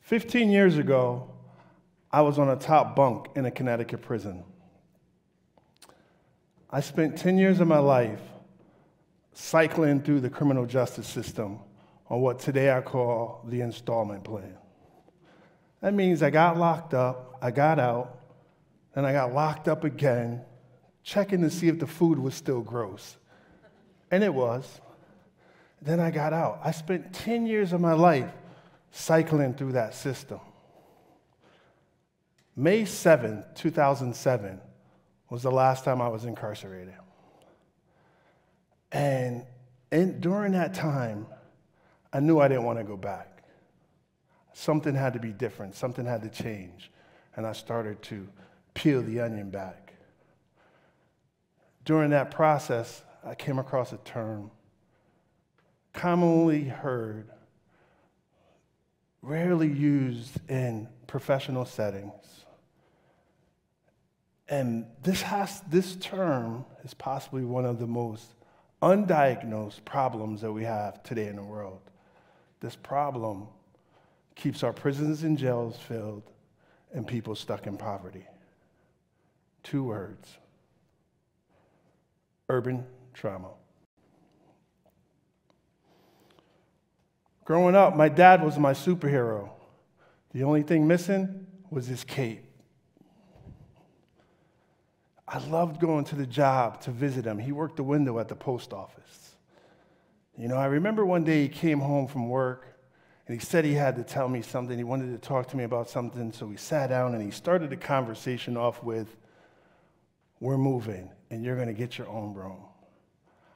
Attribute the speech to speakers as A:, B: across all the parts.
A: 15 years ago, I was on a top bunk in a Connecticut prison. I spent 10 years of my life cycling through the criminal justice system on what today I call the installment plan. That means I got locked up, I got out, then I got locked up again, checking to see if the food was still gross. And it was. Then I got out. I spent 10 years of my life cycling through that system. May 7, 2007 was the last time I was incarcerated. And during that time, I knew I didn't want to go back. Something had to be different. Something had to change. And I started to peel the onion back. During that process, I came across a term commonly heard, rarely used in professional settings. And this term is possibly one of the most undiagnosed problems that we have today in the world. This problem keeps our prisons and jails filled and people stuck in poverty. 2 words: urban trauma. Growing up, my dad was my superhero. The only thing missing was his cape. I loved going to the job to visit him. He worked the window at the post office. I remember one day he came home from work, and he said he had to tell me something. He wanted to talk to me about something, so we sat down, and he started the conversation off with, "We're moving, and you're going to get your own room."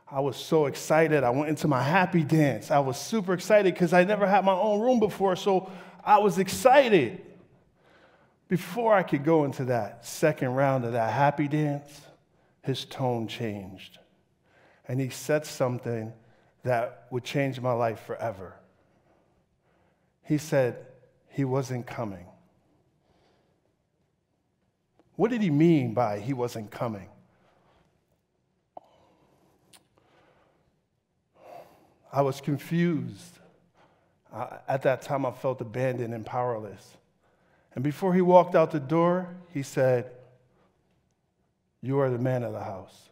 A: I was so excited. I went into my happy dance. I was super excited because I never had my own room before, so I was excited. Before I could go into that second round of that happy dance, his tone changed. And he said something that would change my life forever. He said he wasn't coming. What did he mean by he wasn't coming? I was confused. At that time, I felt abandoned and powerless. And before he walked out the door, he said, "You are the man of the house."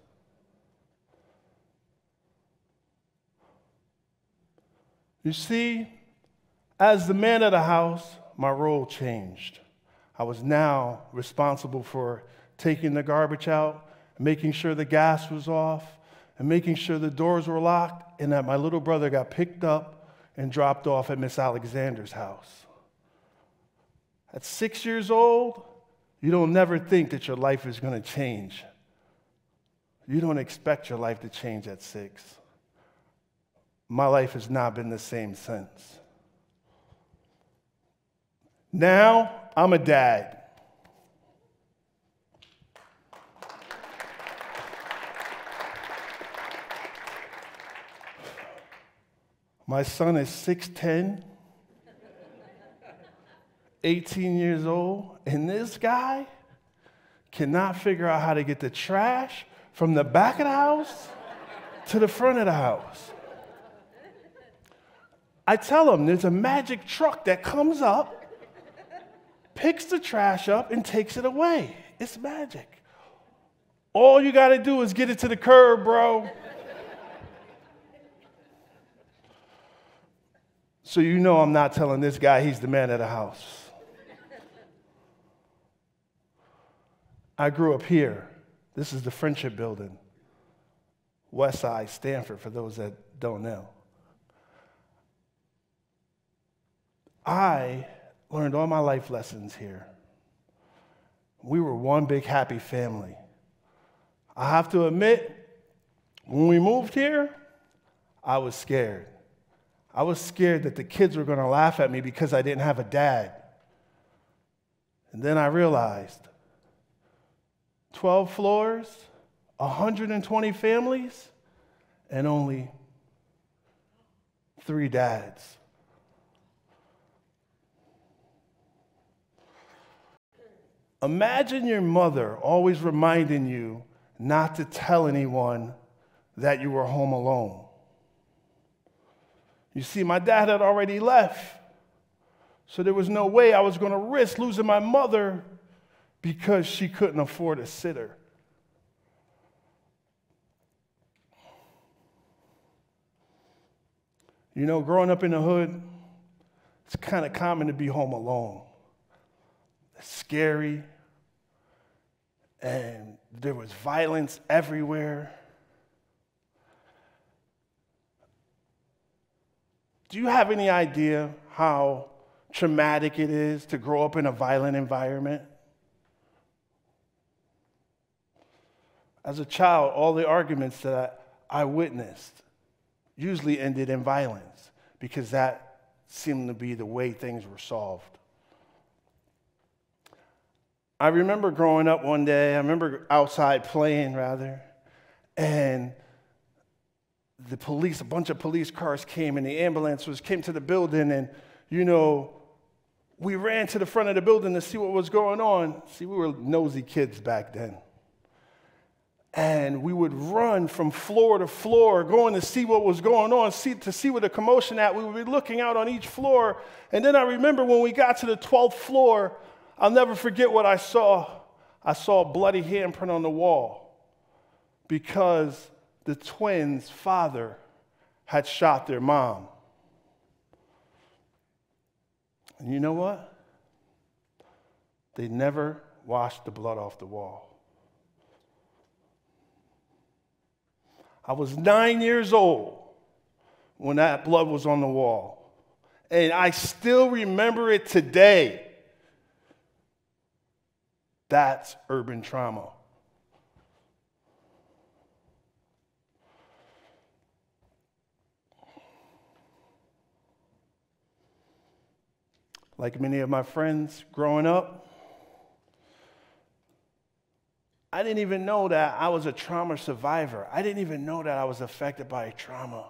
A: You see, as the man of the house, my role changed. I was now responsible for taking the garbage out, making sure the gas was off, and making sure the doors were locked, and that my little brother got picked up and dropped off at Miss Alexander's house. At 6 years old, you don't never think that your life is going to change. You don't expect your life to change at 6. My life has not been the same since. Now, I'm a dad. My son is 6'10", 18 years old, and this guy cannot figure out how to get the trash from the back of the house to the front of the house. I tell him there's a magic truck that comes up, picks the trash up, and takes it away. It's magic. All you got to do is get it to the curb, bro. So I'm not telling this guy he's the man of the house. I grew up here. This is the Friendship Building. West Side, Stanford, for those that don't know. I learned all my life lessons here. We were one big happy family. I have to admit, when we moved here, I was scared. I was scared that the kids were going to laugh at me because I didn't have a dad. And then I realized 12 floors, 120 families, and only 3 dads. Imagine your mother always reminding you not to tell anyone that you were home alone. You see, my dad had already left, So there was no way I was going to risk losing my mother because she couldn't afford a sitter. You know, growing up in the hood, it's kind of common to be home alone. It's scary, and there was violence everywhere. Do you have any idea how traumatic it is to grow up in a violent environment? As a child, all the arguments that I witnessed usually ended in violence because that seemed to be the way things were solved. I remember growing up one day, I remember outside playing and a bunch of police cars came and the ambulances came to the building, and, you know, we ran to the front of the building to see what was going on. See, we were nosy kids back then. And we would run from floor to floor, going to see what was going on, to see what the commotion at. We would be looking out on each floor. And then I remember when we got to the 12th floor, I'll never forget what I saw. I saw a bloody handprint on the wall because the twins' father had shot their mom. And you know what? They never washed the blood off the wall. I was 9 years old when that blood was on the wall. And I still remember it today. That's urban trauma. Like many of my friends growing up, I didn't even know that I was a trauma survivor. I didn't even know that I was affected by trauma.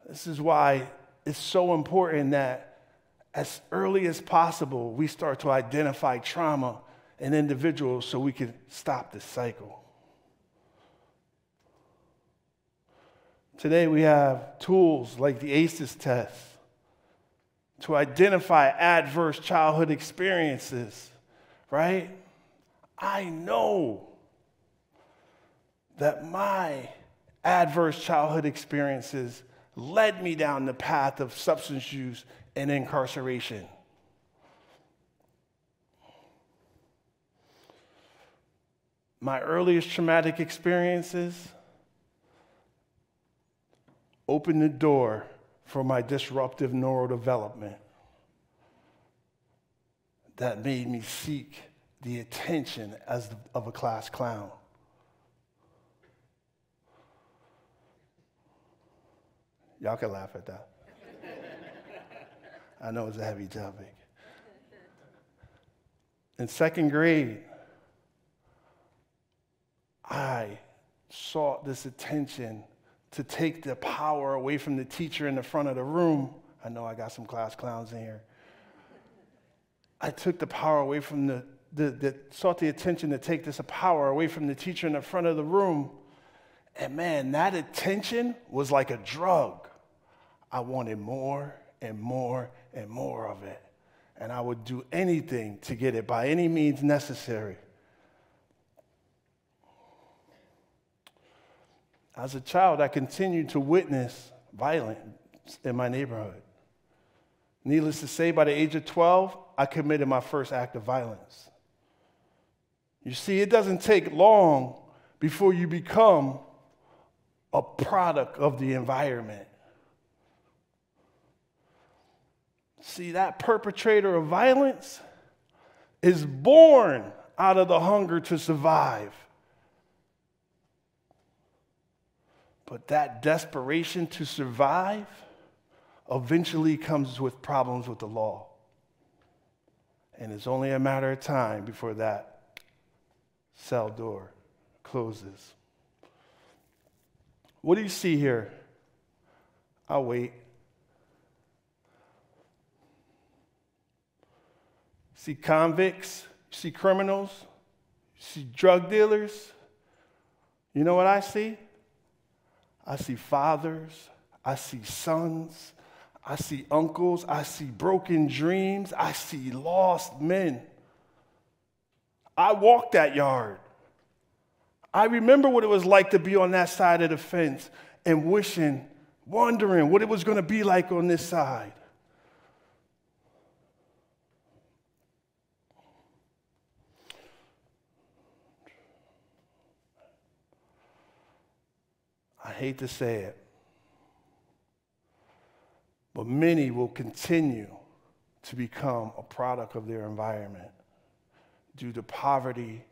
A: This is why it's so important that as early as possible, we start to identify trauma in individuals so we can stop this cycle. Today we have tools like the ACEs test to identify adverse childhood experiences, right? I know that my adverse childhood experiences led me down the path of substance use and incarceration. My earliest traumatic experiences opened the door for my disruptive neurodevelopment that made me seek the attention of a class clown. Y'all can laugh at that. I know it's a heavy topic. In second grade, I sought this attention to take the power away from the teacher in the front of the room. I know I got some class clowns in here. I took the power away from sought the attention to take this power away from the teacher in the front of the room. And man, that attention was like a drug. I wanted more and more and more of it. And I would do anything to get it by any means necessary. As a child, I continued to witness violence in my neighborhood. Needless to say, by the age of 12, I committed my first act of violence. You see, it doesn't take long before you become a product of the environment. See, that perpetrator of violence is born out of the hunger to survive. But that desperation to survive eventually comes with problems with the law. And it's only a matter of time before that cell door closes. What do you see here? I'll wait. See convicts, you see criminals, you see drug dealers. You know what I see? I see fathers, I see sons, I see uncles. I see broken dreams. I see lost men. I walked that yard. I remember what it was like to be on that side of the fence and wondering what it was going to be like on this side. I hate to say it, but many will continue to become a product of their environment due to poverty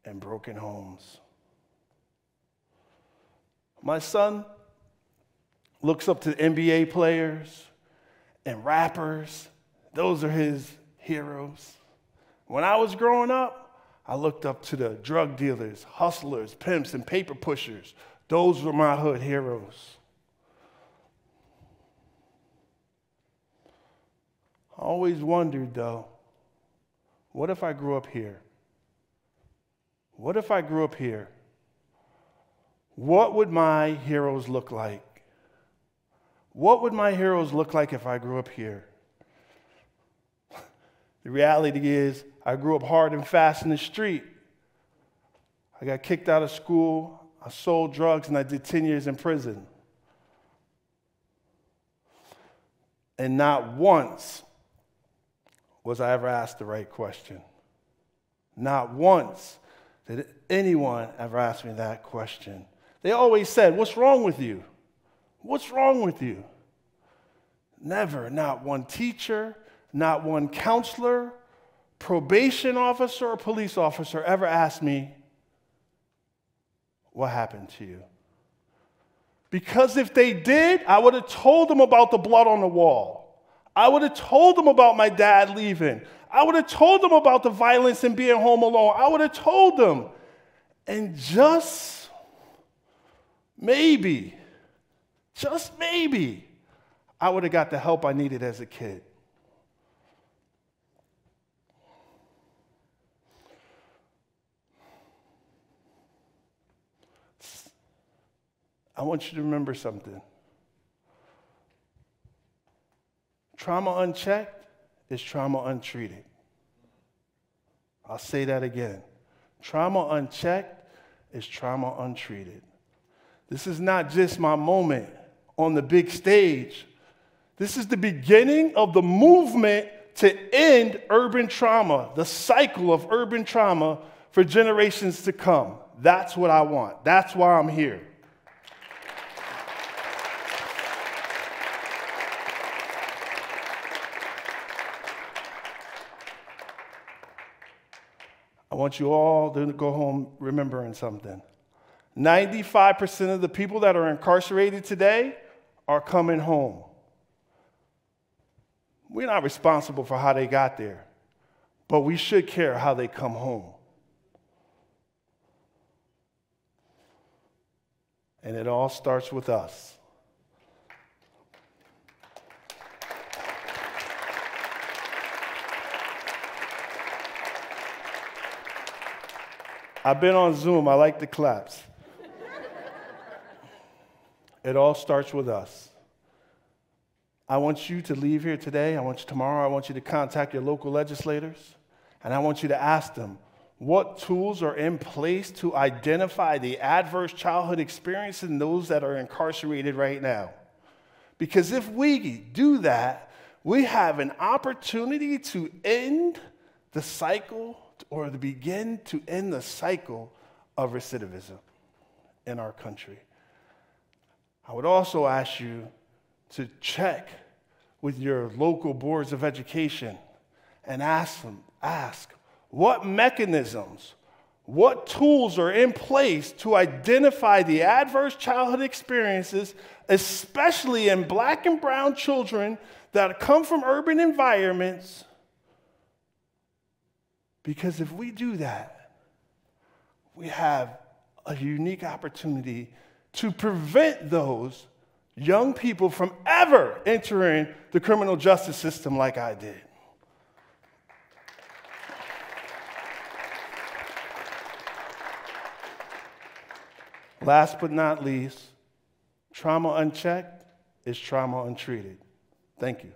A: and broken homes. My son looks up to NBA players and rappers. Those are his heroes. When I was growing up, I looked up to the drug dealers, hustlers, pimps, and paper pushers. Those were my hood heroes. I always wondered, though, what if I grew up here? What if I grew up here? What would my heroes look like? What would my heroes look like if I grew up here? The reality is, I grew up hard and fast in the street. I got kicked out of school. I sold drugs, and I did 10 years in prison. And not once was I ever asked the right question. Not once did anyone ever ask me that question. They always said, "What's wrong with you? What's wrong with you?" Never, not one teacher, not one counselor, probation officer, or police officer ever asked me, "What happened to you?" Because if they did, I would have told them about the blood on the wall. I would have told them about my dad leaving. I would have told them about the violence and being home alone. I would have told them. And just maybe, I would have got the help I needed as a kid. I want you to remember something. Trauma unchecked is trauma untreated. I'll say that again. Trauma unchecked is trauma untreated. This is not just my moment on the big stage. This is the beginning of the movement to end urban trauma, the cycle of urban trauma for generations to come. That's what I want. That's why I'm here. I want you all to go home remembering something. 95% of the people that are incarcerated today are coming home. We're not responsible for how they got there, but we should care how they come home. And it all starts with us. I've been on Zoom. I like the claps. It all starts with us. I want you to leave here today. I want you tomorrow. I want you to contact your local legislators. And I want you to ask them, what tools are in place to identify the adverse childhood experiences in those that are incarcerated right now? Because if we do that, we have an opportunity to end the cycle or to begin to end the cycle of recidivism in our country. I would also ask you to check with your local boards of education and ask what mechanisms, what tools are in place to identify the adverse childhood experiences, especially in Black and brown children that come from urban environments. Because if we do that, we have a unique opportunity to prevent those young people from ever entering the criminal justice system like I did. Last but not least, trauma unchecked is Trauma Untreated. Thank you.